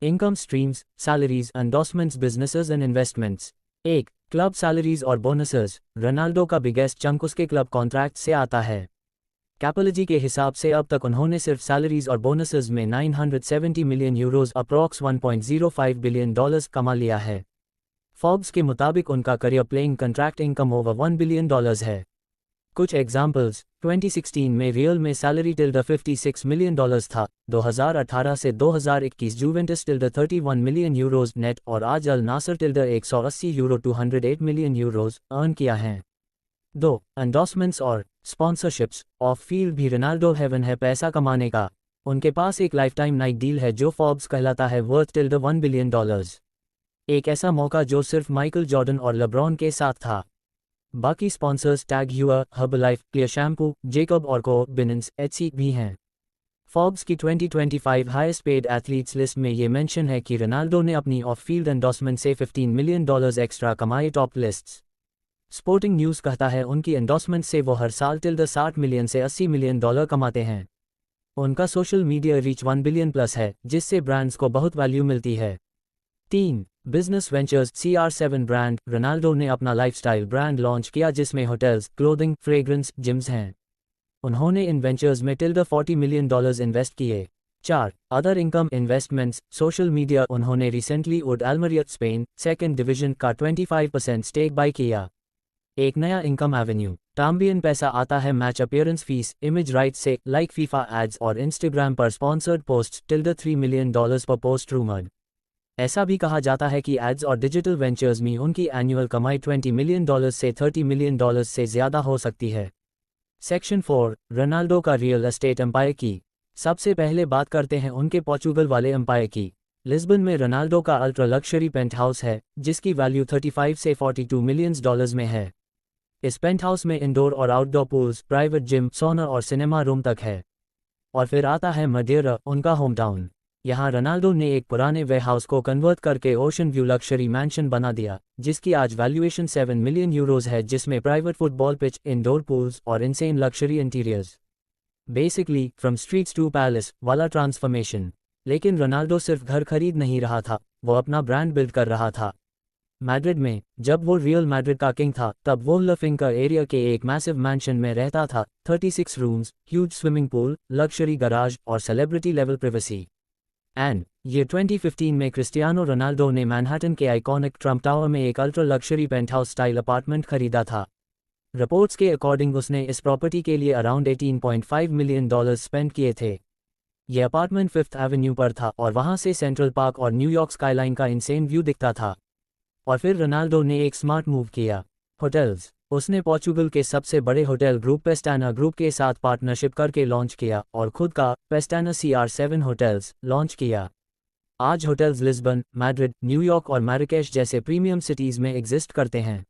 Income streams, salaries, endorsements, businesses and investments. 1. Club salaries और bonuses. Ronaldo का biggest chunk उसके club contract से आता है। कैपोलॉजी के हिसाब से अब तक उन्होंने सिर्फ सैलरीज और बोनसेस में 970 मिलियन यूरोज अप्रॉक्स $1.05 बिलियन कमा लिया है। फोर्ब्स के मुताबिक उनका career playing contract income over $1 billion है। कुछ एग्जाम्पल्स: 2016 में रियल में सैलरी टिल्डर $56 मिलियन था, 2018 से 2021 जूवेंटस टिल्डर 31 मिलियन यूरोज नेट और आज अल नासर टिल्डर 180 यूरो 208 मिलियन यूरोज अर्न किया है। 2. एंडोर्समेंट्स और स्पॉन्सरशिप्स। ऑफ फील्ड भी रोनाल्डो हेवन है पैसा कमाने का। उनके पास एक लाइफटाइम नाइक डील है जो फोर्ब्स कहलाता है वर्थ टिल्डर $1 बिलियन। एक ऐसा मौका जो सिर्फ माइकल जॉर्डन और लेब्रॉन के साथ था। बाकी sponsors tag Heuer, Herbalife, clear shampoo, Jacob और को, बिनेंस, एचसी भी हैं। फोर्ब्स की 2025 हाईएस्ट पेड एथलीट्स लिस्ट में ये मेंशन है कि रोनाल्डो ने अपनी ऑफ फील्ड एंडोर्समेंट से $15 मिलियन एक्स्ट्रा कमाए। Top lists. स्पोर्टिंग न्यूज़ कहता है उनकी एंडोर्समेंट से वो हर साल टिल्डर $60 मिलियन से $80 मिलियन कमाते हैं। उनका social media reach 1 billion plus है, जिससे ब्रांड्स को बहुत वैल्यू मिलती है। 3. Business ventures. CR7 brand. Ronaldo ने अपना लाइफस्टाइल ब्रांड लॉन्च किया जिसमें होटल्स, क्लोथिंग, फ्रेग्रेंस, जिम्स हैं। उन्होंने इन वेंचर्स में टिल्डर $40 मिलियन इन्वेस्ट किए। 4. Other income investments. Social media. उन्होंने रिसेंटली उड एल्मेरियट स्पेन सेकेंड डिवीजन का 25% स्टेक बाय किया। एक नया इनकम एवेन्यू। टाम्बियन पैसा आता है match appearance fees, image rights से, लाइक फीफा एड्स और इंस्टाग्राम पर स्पॉन्सर्ड पोस्ट। टिल्डर $3 मिलियन पर पोस्ट रूमर्ड। ऐसा भी कहा जाता है कि एड्स और डिजिटल वेंचर्स में उनकी एनुअल कमाई $20 मिलियन से $30 मिलियन से ज़्यादा हो सकती है। सेक्शन 4. रोनाल्डो का रियल एस्टेट एम्पायर की। सबसे पहले बात करते हैं उनके पोर्चुगल वाले एम्पायर की। लिस्बन में रोनाल्डो का अल्ट्रा लक्शरी पेंट हाउस है, जिसकी वैल्यू 35 से $42 मिलियन में है। इस पेंट हाउस में इंडोर और आउटडोर पूल्स, प्राइवेट जिम, सोना और सिनेमा रूम तक है। और फिर आता है मदेरा, उनका होम टाउन। यहाँ रोनाल्डो ने एक पुराने वेयरहाउस को कन्वर्ट करके ओशन व्यू लक्शरी मैंशन बना दिया, जिसकी आज वैल्यूएशन $7 मिलियन है, जिसमें private football pitch, indoor pools और insane luxury interiors. Basically from streets to palace वाला ट्रांसफॉर्मेशन। लेकिन रोनाल्डो सिर्फ घर खरीद नहीं रहा था, वो अपना ब्रांड बिल्ड कर रहा था। मैड्रिड में जब वो रियल मैड्रिड का किंग था, तब वो ला फिंका एरिया के एक मैसिव मैंशन में रहता था। 36 rooms, huge swimming pool, luxury garage और सेलिब्रिटी लेवल प्राइवेसी। एंड ये 2015 में क्रिस्टियानो रोनाल्डो ने मैनहट्टन के आइकॉनिक ट्रम्प टावर में एक ultra luxury penthouse style apartment खरीदा था। रिपोर्ट्स के अकॉर्डिंग उसने इस प्रॉपर्टी के लिए अराउंड $18.5 मिलियन स्पेंड किए थे। यह अपार्टमेंट 5th एवेन्यू पर था और वहां से सेंट्रल पार्क और न्यूयॉर्क स्काईलाइन का इंसेन व्यू दिखता था। और फिर रोनाल्डो ने एक स्मार्ट मूव किया। होटल्स। उसने पोर्चुगल के सबसे बड़े होटल ग्रुप पेस्टाना ग्रुप के साथ पार्टनरशिप करके लॉन्च किया और खुद का पेस्टाना CR7 होटल्स लॉन्च किया। आज होटल्स लिस्बन, मैड्रिड, न्यूयॉर्क और मैराकेश जैसे प्रीमियम सिटीज़ में एग्जिस्ट करते हैं।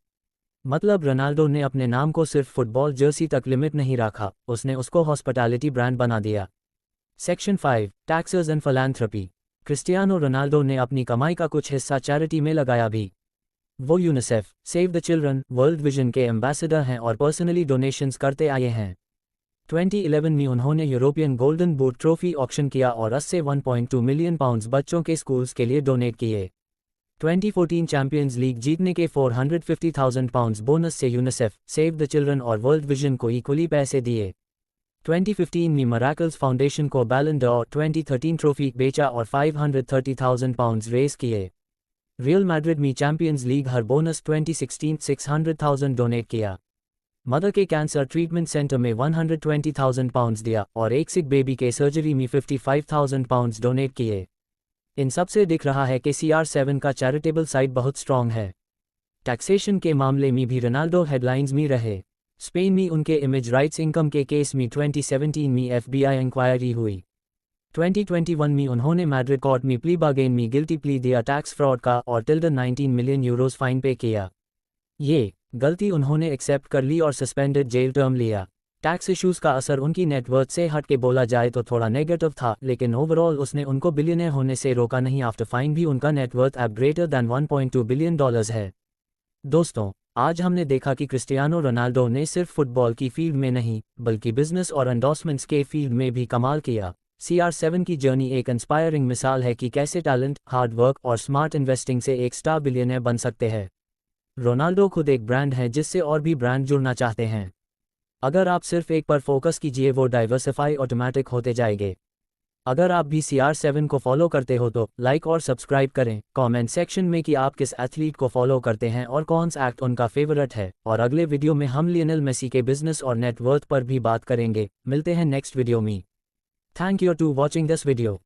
मतलब रोनाल्डो ने अपने नाम को सिर्फ फुटबॉल जर्सी तक लिमिट नहीं रखा, उसने उसको हॉस्पिटैलिटी ब्रांड बना दिया। Section 5. Taxes and philanthropy. Cristiano Ronaldo ने अपनी कमाई का कुछ हिस्सा चैरिटी में लगाया भी। वो UNICEF, save the children, world vision के एम्बेसडर हैं और पर्सनली डोनेशंस करते आए हैं। 2011 में उन्होंने European golden boot trophy auction किया और उससे £1.2 मिलियन बच्चों के स्कूल्स के लिए डोनेट किए। 2014 चैंपियंस लीग जीतने के £450,000 बोनस से यूनिसेफ, सेव द चिल्ड्रन और वर्ल्ड विजन को इक्वली पैसे दिए। 2015 में मिरेकल्स फाउंडेशन को बैलन डॉर 2013 ट्रॉफी बेचा और £530,000 रेज किए। रियल मैड्रिड में चैंपियंस लीग हर बोनस 2016 $600,000 डोनेट किया। मदर के कैंसर ट्रीटमेंट सेंटर में £120,000 दिया और एक सिक बेबी के सर्जरी में £55,000 डोनेट किए। इन सब से दिख रहा है कि CR7 का चैरिटेबल साइड बहुत स्ट्रॉन्ग है। टैक्सेशन के मामले में भी रोनाल्डो हेडलाइंस में रहे। स्पेन में उनके इमेज राइट्स इनकम के केस में 2017 में FBI इंक्वायरी हुई। 2021 में उन्होंने मैड्रिड कोर्ट में प्ली बार्गेन में गिल्टी प्ली दिया टैक्स फ्रॉड का और टिल्डर 19 मिलियन यूरोज फाइन पे किया। ये गलती उन्होंने एक्सेप्ट कर ली और सस्पेंडेड जेल टर्म लिया। टैक्स इश्यूज का असर उनकी नेटवर्थ से हट के बोला जाए तो थोड़ा नेगेटिव था, लेकिन ओवरऑल उसने उनको बिलियनर होने से रोका नहीं। आफ्टर फाइन भी उनका नेटवर्थ अब ग्रेटर दैन $1.2 बिलियन है। दोस्तों, आज हमने देखा कि क्रिस्टियानो रोनाल्डो ने सिर्फ फुटबॉल की फील्ड में नहीं, बल्कि बिजनेस और एंडोर्समेंट्स के फील्ड में भी कमाल किया। CR7 की जर्नी एक इंस्पायरिंग मिसाल है कि कैसे टैलेंट, हार्ड वर्क और स्मार्ट इन्वेस्टिंग से एक स्टार बिलियनर बन सकते हैं। रोनाल्डो खुद एक ब्रांड है जिससे और भी ब्रांड जुड़ना चाहते हैं। अगर आप सिर्फ एक पर फोकस कीजिए वो डाइवर्सिफाई ऑटोमेटिक होते जाएंगे। अगर आप भी CR7 को फॉलो करते हो तो लाइक और सब्सक्राइब करें। कमेंट सेक्शन में कि आप किस एथलीट को फॉलो करते हैं और कौन सा एक्ट उनका फेवरेट है। और अगले वीडियो में हम लियोनेल मेसी के बिजनेस और नेटवर्थ पर भी बात करेंगे। मिलते हैं नेक्स्ट वीडियो में। Thank you to watching this video.